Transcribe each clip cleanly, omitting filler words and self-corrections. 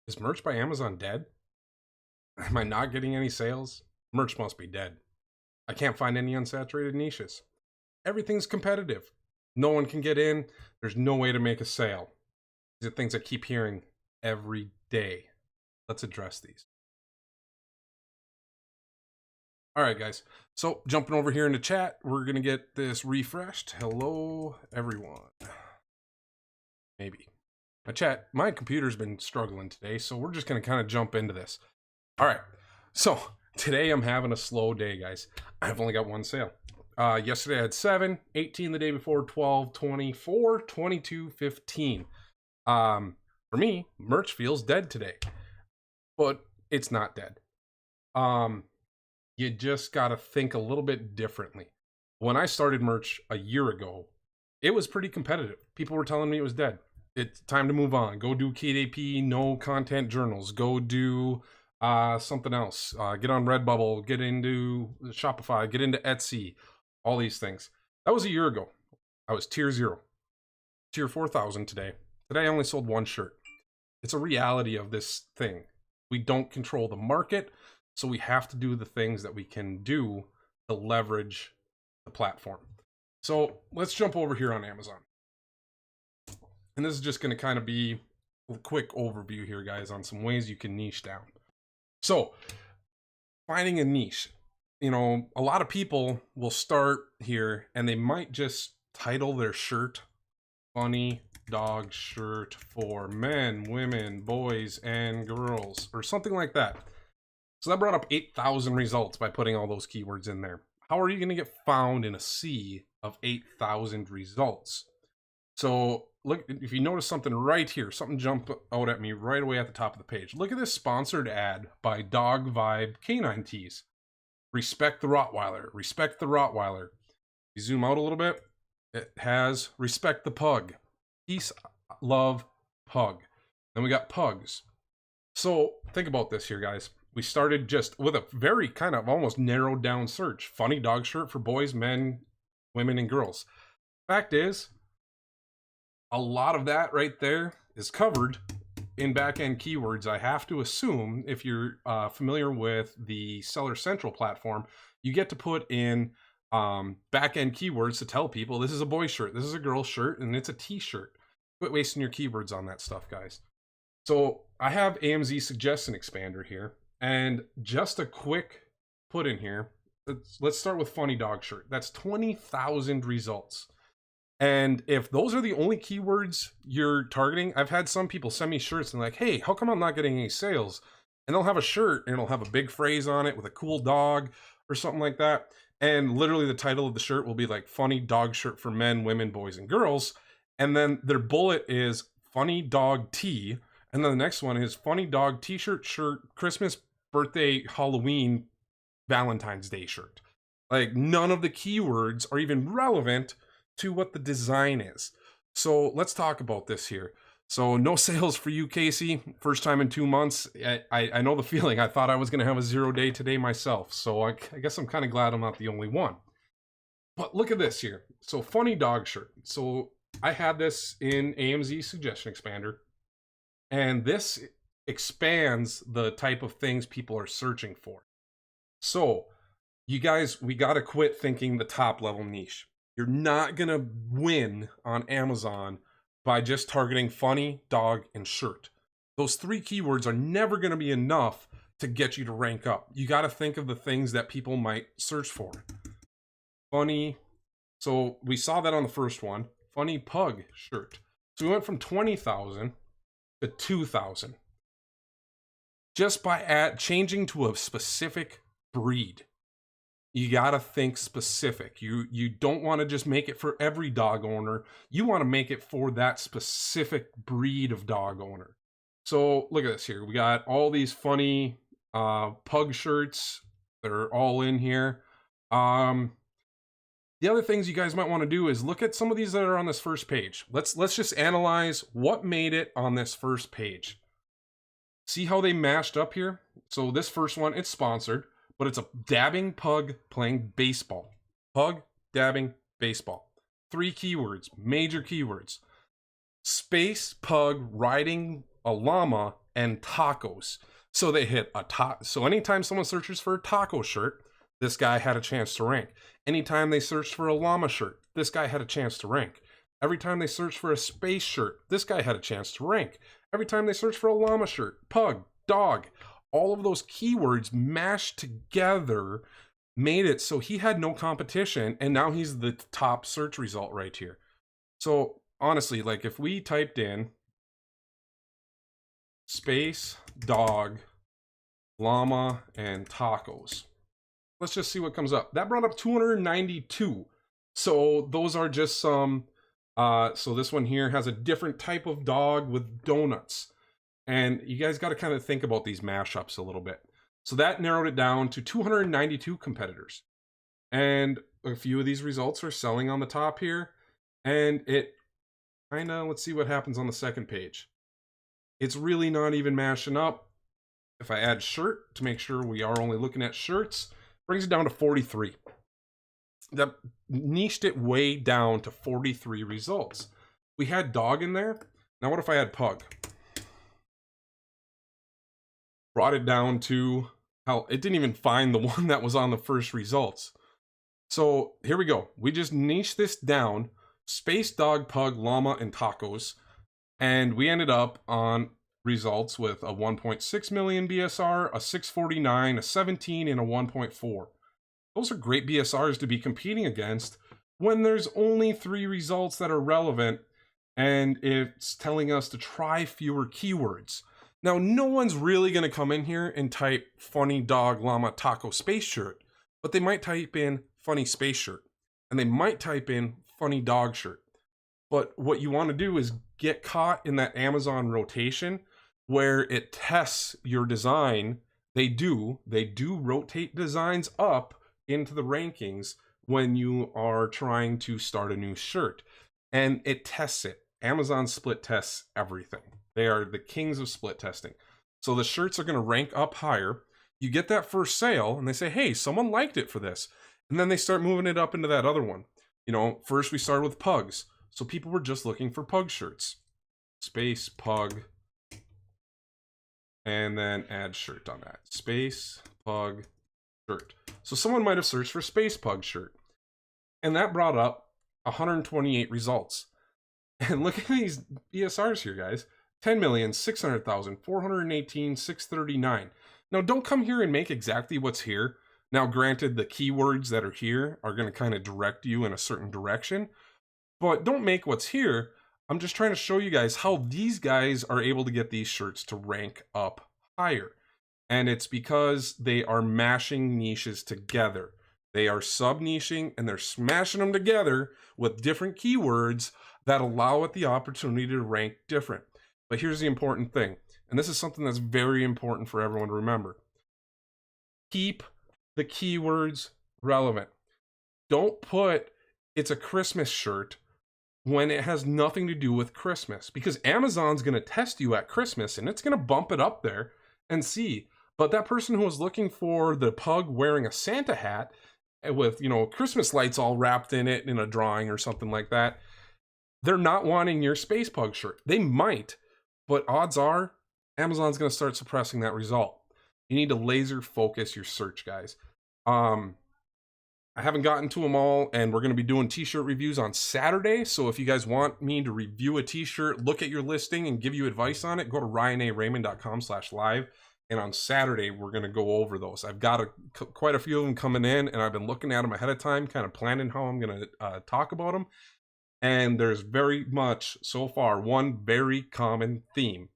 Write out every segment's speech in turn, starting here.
Is merch by Amazon dead? Am I not getting any sales? Merch must be dead. I can't find any unsaturated niches. Everything's competitive. No one can get in. There's no way to make a sale. These are things I keep hearing every day. Let's address these. All right, guys. So jumping over here into chat, we're going to get this refreshed. Hello, everyone. Maybe. My computer's been struggling today, so we're just going to kind of jump into this. All right. So today I'm having a slow day, guys. I've only got one sale. Yesterday I had 7, 18 the day before, 12, 24, 22, 15. For me, merch feels dead today, but it's not dead. You just got to think a little bit differently. When I started merch a year ago, it was pretty competitive. People were telling me it was dead. It's time to move on. Go do KDP, no content journals. Go do something else. Get on Redbubble, get into Shopify, get into Etsy, all these things. That was a year ago. I was tier 0. Tier 4,000 today. Today I only sold one shirt. It's a reality of this thing. We don't control the market, so we have to do the things that we can do to leverage the platform. So let's jump over here on Amazon. And this is just going to kind of be a quick overview here, guys, on some ways you can niche down. So finding a niche, you know, a lot of people will start here and they might just title their shirt "Funny Dog Shirt for Men, Women, Boys, and Girls," or something like that. So that brought up 8,000 results by putting all those keywords in there. How are you going to get found in a sea of 8,000 results? So look, if you notice something right here, something jumped out at me right away at the top of the page. Look at this sponsored ad by Dog Vibe Canine Tees. Respect the Rottweiler. Respect the Rottweiler. You zoom out a little bit, it has respect the pug. Peace, love, pug. Then we got pugs. So think about this here, guys. We started just with a very kind of almost narrowed down search. Funny dog shirt for boys, men, women, and girls. Fact is, a lot of that right there is covered in back-end keywords. I have to assume, if you're familiar with the Seller Central platform, you get to put in back-end keywords to tell people this is a boy shirt, this is a girl shirt, and it's a t-shirt. Quit wasting your keywords on that stuff, guys. So I have AMZ Suggestion Expander here, and just a quick put in here. Let's start with funny dog shirt. That's 20,000 results. And if those are the only keywords you're targeting, I've had some people send me shirts and like, hey, how come I'm not getting any sales? And they'll have a shirt and it'll have a big phrase on it with a cool dog or something like that. And literally the title of the shirt will be like "Funny Dog Shirt for Men, Women, Boys, and Girls." And then their bullet is "Funny Dog Tee." And then the next one is "Funny Dog T-shirt, shirt, Christmas, birthday, Halloween, Valentine's Day shirt." Like, none of the keywords are even relevant to what the design is. So let's talk about this here. So no sales for you, Casey. First time in 2 months. I know the feeling. I thought I was going to have a 0 day today myself. So I guess I'm kind of glad I'm not the only one. But look at this here. So funny dog shirt. So I had this in AMZ Suggestion Expander. And this expands the type of things people are searching for. So you guys, we got to quit thinking the top level niche. You're not going to win on Amazon by just targeting funny, dog, and shirt. Those 3 keywords are never going to be enough to get you to rank up. You got to think of the things that people might search for. Funny. So we saw that on the first one. Funny pug shirt. So we went from 20,000 to 2,000. Just by changing to a specific breed. You got to think specific. You don't want to just make it for every dog owner. You want to make it for that specific breed of dog owner. So look at this here. We got all these funny pug shirts. They're all in here. The other things you guys might want to do is look at some of these that are on this first page. Let's just analyze what made it on this first page. See how they matched up here? So this first one, it's sponsored. But it's a dabbing pug playing baseball. Pug, dabbing, baseball. 3 keywords, major keywords. Space pug riding a llama and tacos. So they hit so anytime someone searches for a taco shirt, this guy had a chance to rank. Anytime they searched for a llama shirt, this guy had a chance to rank. Every time they searched for a space shirt, this guy had a chance to rank. Every time they searched for a llama shirt, pug, dog, all of those keywords mashed together made it so he had no competition, and now he's the top search result right here. So honestly, like if we typed in space, dog, llama, and tacos, let's just see what comes up. That brought up 292. So those are just some, so this one here has a different type of dog with donuts. And you guys got to kind of think about these mashups a little bit. So that narrowed it down to 292 competitors. And a few of these results are selling on the top here. And it kind of, let's see what happens on the second page. It's really not even mashing up. If I add shirt to make sure we are only looking at shirts, brings it down to 43. That niched it way down to 43 results. We had dog in there. Now what if I had pug? Brought it down to how it didn't even find the one that was on the first results. So here we go. We just niched this down: space, dog, pug, llama, and tacos. And we ended up on results with a 1.6 million BSR, a 649, a 17, and a 1.4. Those are great BSRs to be competing against when there's only 3 results that are relevant, and it's telling us to try fewer keywords. Now, no one's really going to come in here and type funny dog, llama, taco, space shirt, but they might type in funny space shirt, and they might type in funny dog shirt. But what you want to do is get caught in that Amazon rotation where it tests your design. They do rotate designs up into the rankings when you are trying to start a new shirt, and it tests it. Amazon split tests everything. They are the kings of split testing. So the shirts are going to rank up higher. You get that first sale and they say, hey, someone liked it for this. And then they start moving it up into that other one. You know, first we started with pugs. So people were just looking for pug shirts. Space, pug, and then add shirt on that. Space, pug, shirt. So someone might have searched for space pug shirt. And that brought up 128 results. And look at these BSRs here, guys. 10,600,000, 418, 639. Now, don't come here and make exactly what's here. Now, granted, the keywords that are here are going to kind of direct you in a certain direction, but don't make what's here. I'm just trying to show you guys how these guys are able to get these shirts to rank up higher. And it's because they are mashing niches together. They are sub-niching and they're smashing them together with different keywords that allow it the opportunity to rank different. But here's the important thing, and this is something that's very important for everyone to remember. Keep the keywords relevant. Don't put it's a Christmas shirt when it has nothing to do with Christmas, because Amazon's going to test you at Christmas and it's going to bump it up there and see. But that person who was looking for the pug wearing a Santa hat with, you know, Christmas lights all wrapped in it in a drawing or something like that, they're not wanting your space pug shirt. They might, but odds are Amazon's going to start suppressing that result. You need to laser focus your search, guys. I haven't gotten to them all, and we're going to be doing t-shirt reviews on Saturday. So if you guys want me to review a t-shirt, look at your listing, and give you advice on it, go to ryanaraymond.com/live. And on Saturday, we're going to go over those. I've got quite a few of them coming in, and I've been looking at them ahead of time, kind of planning how I'm going to talk about them. And there's very much, so far, one very common theme.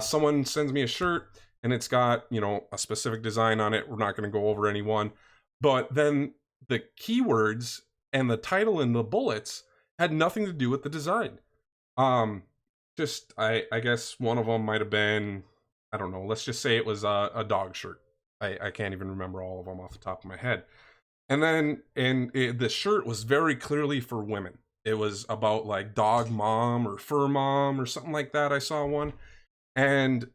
Someone sends me a shirt, and it's got, you know, a specific design on it. We're not going to go over any one. But then the keywords and the title and the bullets had nothing to do with the design. I guess one of them might have been, I don't know, let's just say it was a dog shirt. I can't even remember all of them off the top of my head. And then the shirt was very clearly for women. It was about like dog mom or fur mom or something like that. I saw one. And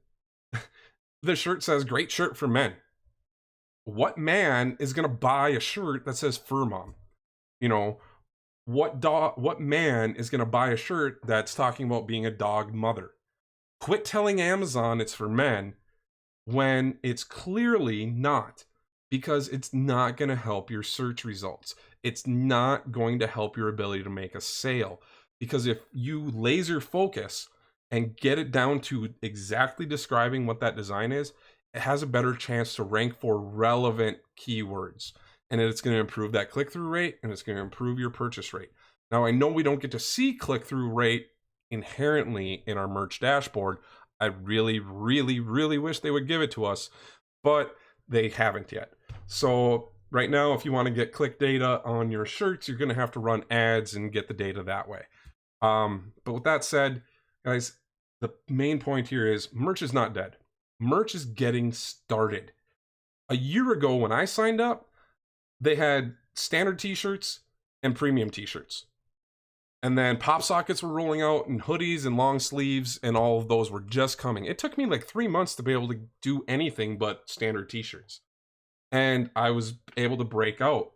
the shirt says, great shirt for men. What man is going to buy a shirt that says fur mom? You know, what man is going to buy a shirt that's talking about being a dog mother? Quit telling Amazon it's for men when it's clearly not, because it's not going to help your search results. It's not going to help your ability to make a sale, because if you laser focus and get it down to exactly describing what that design is, it has a better chance to rank for relevant keywords, and it's going to improve that click-through rate, and it's going to improve your purchase rate. Now, I know we don't get to see click-through rate inherently in our merch dashboard. I really, really, really wish they would give it to us, but they haven't yet. So right now, if you want to get click data on your shirts, you're going to have to run ads and get the data that way. But with that said, guys, the main point here is merch is not dead. Merch is getting started. A year ago when I signed up, they had standard t-shirts and premium t-shirts. And then pop sockets were rolling out, and hoodies and long sleeves, and all of those were just coming. It took me like 3 months to be able to do anything but standard t-shirts. And I was able to break out.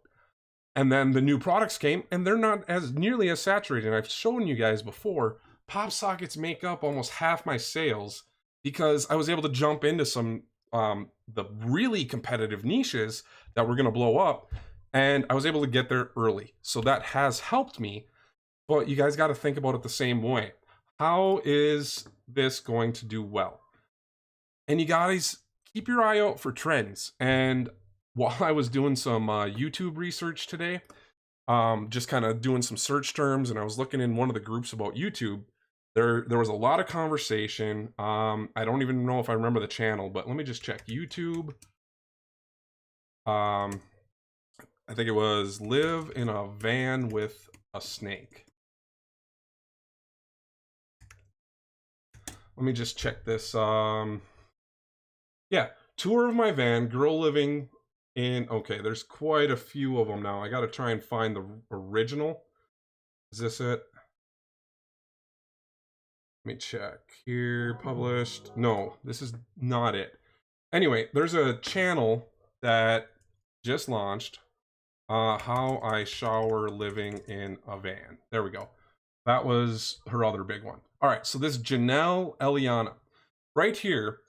And then the new products came, and they're not as nearly as saturated. And I've shown you guys before, pop sockets make up almost half my sales because I was able to jump into some the really competitive niches that were going to blow up, and I was able to get there early. So that has helped me. But you guys got to think about it the same way. How is this going to do well? And you guys keep your eye out for trends. And while I was doing some YouTube research today, just kind of doing some search terms, and I was looking in one of the groups about YouTube, there was a lot of conversation. I don't even know if I remember the channel, but let me just check. YouTube. I think it was Live in a Van with a Snake. Let me just check this. Yeah, tour of my van, girl living in, okay, there's quite a few of them now. I got to try and find the original. Is this it? Let me check here, published. No, this is not it. Anyway, there's a channel that just launched, How I Shower Living in a Van. There we go. That was her other big one. All right, so this Janelle Eliana, right here,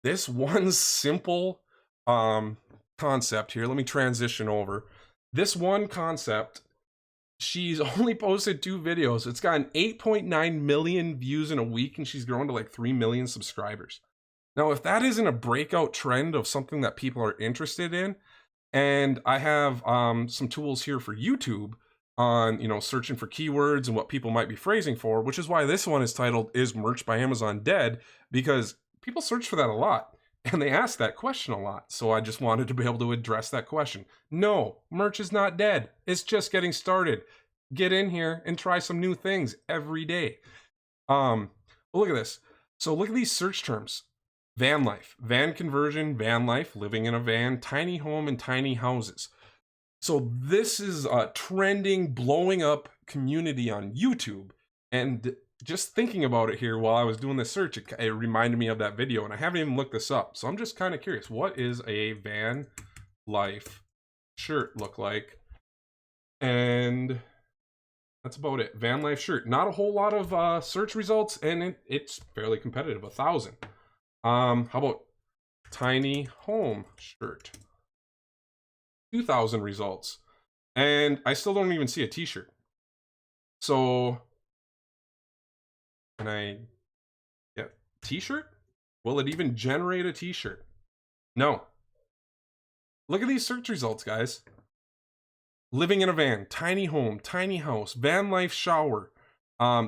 this one simple concept here. Let me transition over. This one concept, she's only posted 2 videos. It's gotten 8.9 million views in a week, and she's grown to like 3 million subscribers. Now, if that isn't a breakout trend of something that people are interested in, and I have some tools here for YouTube on, you know, searching for keywords and what people might be phrasing for, which is why this one is titled, Is Merch by Amazon Dead? Because people search for that a lot, and they ask that question a lot. So I just wanted to be able to address that question. No, merch is not dead. It's just getting started. Get in here and try some new things every day. Look at this. So look at these search terms. Van life, van conversion, van life, living in a van, tiny home, and tiny houses. So this is a trending, blowing up community on YouTube. And just thinking about it here while I was doing this search, it reminded me of that video, and I haven't even looked this up. So I'm just kind of curious, what is a van life shirt look like? And that's about it. Van life shirt. Not a whole lot of search results, and it's fairly competitive, 1,000. How about tiny home shirt? 2,000 results, and I still don't even see a t-shirt. So can I get t-shirt? Will it even generate a t-shirt? No. Look at these search results, guys. Living in a van, tiny home, tiny house, van life shower.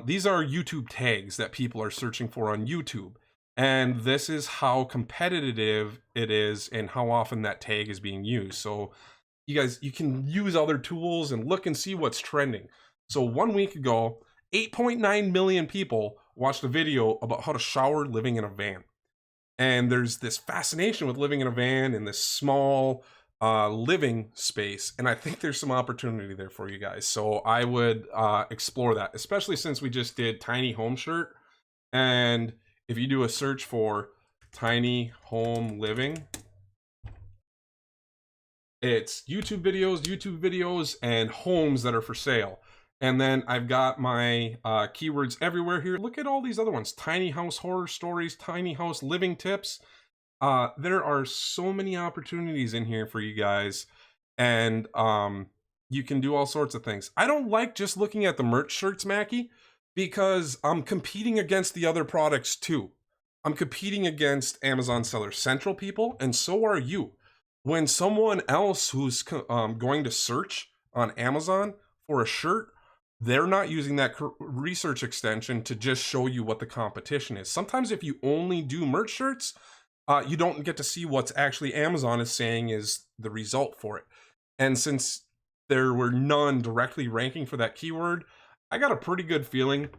These are YouTube tags that people are searching for on YouTube. And this is how competitive it is and how often that tag is being used. So you guys, you can use other tools and look and see what's trending. So 1 week ago, 8.9 million people watched a video about how to shower living in a van. And there's this fascination with living in a van in this small living space. And I think there's some opportunity there for you guys. So I would explore that, especially since we just did tiny home shirt. And if you do a search for tiny home living, it's YouTube videos, and homes that are for sale. And then I've got my keywords everywhere here. Look at all these other ones. Tiny house horror stories, tiny house living tips. There are so many opportunities in here for you guys. And you can do all sorts of things. I don't like just looking at the merch shirts, Mackie, because I'm competing against the other products too. I'm competing against Amazon Seller Central people, and so are you. When someone else who's going to search on Amazon for a shirt, they're not using that research extension to just show you what the competition is. Sometimes if you only do merch shirts, you don't get to see what's actually Amazon is saying is the result for it. And since there were none directly ranking for that keyword, I got a pretty good feeling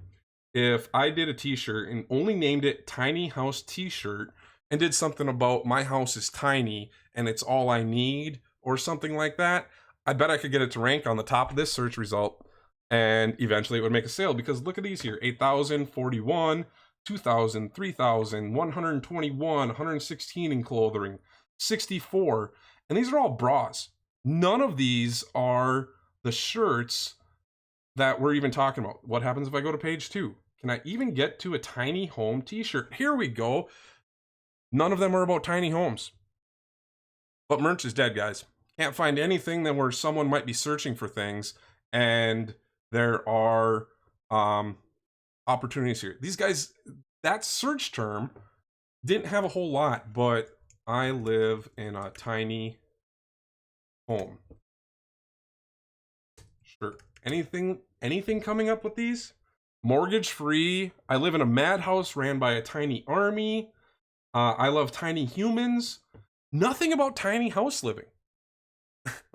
if I did a t-shirt and only named it Tiny House T-shirt and did something about my house is tiny and it's all I need or something like that, I bet I could get it to rank on the top of this search result, and eventually it would make a sale. Because look at these here: 8,000, 41, 2,000, 3,000, 121, 116 in clothing, 64, and these are all bras. None of these are the shirts that we're even talking about. What happens if I go to page 2? Can I even get to a tiny home t-shirt? Here we go. None of them are about tiny homes. But merch is dead, guys. Can't find anything that where someone might be searching for things, and there are opportunities here. These guys, that search term didn't have a whole lot, but I live in a tiny home. Sure. Anything coming up with these? Mortgage free. I live in a madhouse ran by a tiny army. I love tiny humans. Nothing about tiny house living.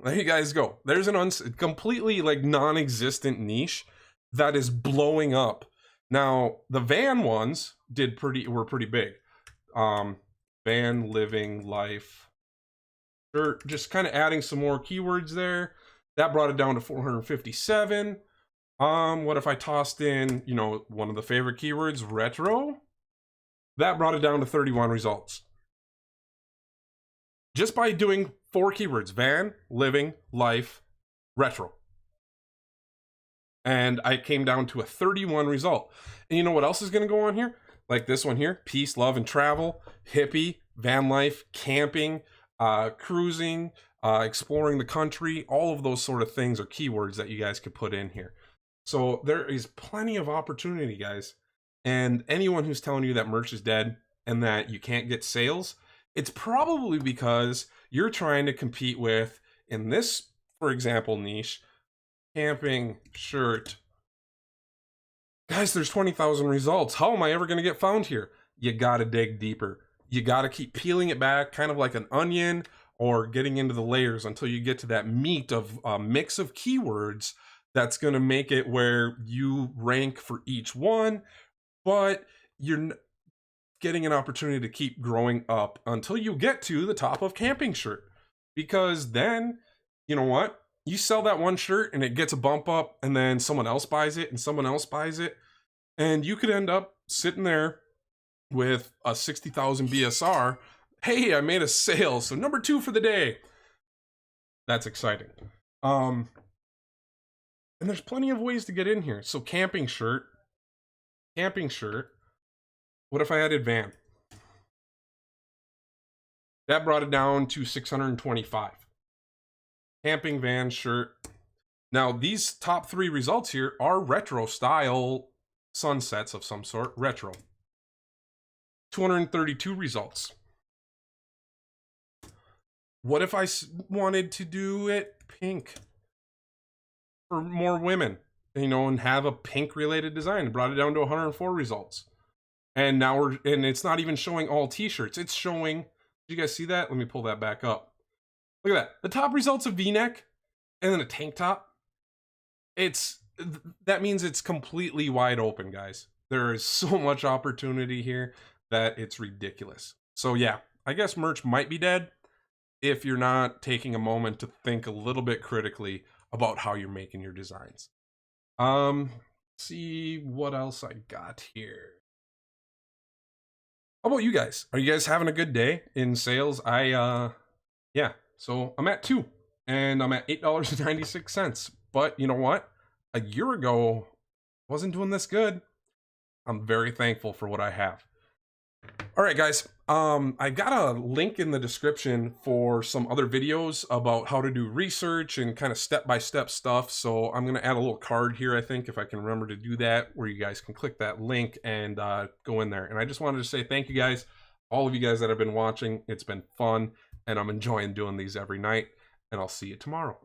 There you guys go. There's an completely like non-existent niche that is blowing up. Now the van ones were pretty big. Van living life. Sure, just kind of adding some more keywords there. That brought it down to 457. What if I tossed in, you know, one of the favorite keywords, retro? That brought it down to 31 results. Just by doing 4 keywords: van, living, life, retro. And I came down to a 31 result. And you know what else is going to go on here? Like this one here: peace, love, and travel, hippie, van life, camping, cruising, exploring the country. All of those sort of things are keywords that you guys could put in here. So there is plenty of opportunity, guys. And anyone who's telling you that merch is dead and that you can't get sales, it's probably because you're trying to compete with, in this, for example, niche, camping shirt. Guys, there's 20,000 results. How am I ever going to get found here? You got to dig deeper. You got to keep peeling it back, kind of like an onion, or getting into the layers until you get to that meat of a mix of keywords that's going to make it where you rank for each one, but you're getting an opportunity to keep growing up until you get to the top of camping shirt. Because then, you know what? You sell that one shirt and it gets a bump up, and then someone else buys it and someone else buys it. And you could end up sitting there with a 60,000 BSR. Hey, I made a sale. So number 2 for the day. That's exciting. And there's plenty of ways to get in here. So camping shirt. What if I added van? That brought it down to 625. Camping van shirt. Now these top 3 results here are retro style sunsets of some sort. Retro. 232 results. What if I wanted to do it pink for more women, you know, and have a pink related design? It brought it down to 104 results. And now and it's not even showing all t-shirts. It's showing, did you guys see that? Let me pull that back up. Look at that. The top results of V-neck and then a tank top. That means it's completely wide open, guys. There is so much opportunity here that it's ridiculous. So yeah, I guess merch might be dead if you're not taking a moment to think a little bit critically about how you're making your designs. See what else I got here. How about you guys? Are you guys having a good day in sales? Yeah, so I'm at 2 and I'm at $8.96. But you know what? a year ago, wasn't doing this good. I'm very thankful for what I have. All right, guys. I got a link in the description for some other videos about how to do research and kind of step-by-step stuff. So I'm going to add a little card here, I think, if I can remember to do that, where you guys can click that link and go in there. And I just wanted to say thank you guys, all of you guys that have been watching. It's been fun, and I'm enjoying doing these every night. And I'll see you tomorrow.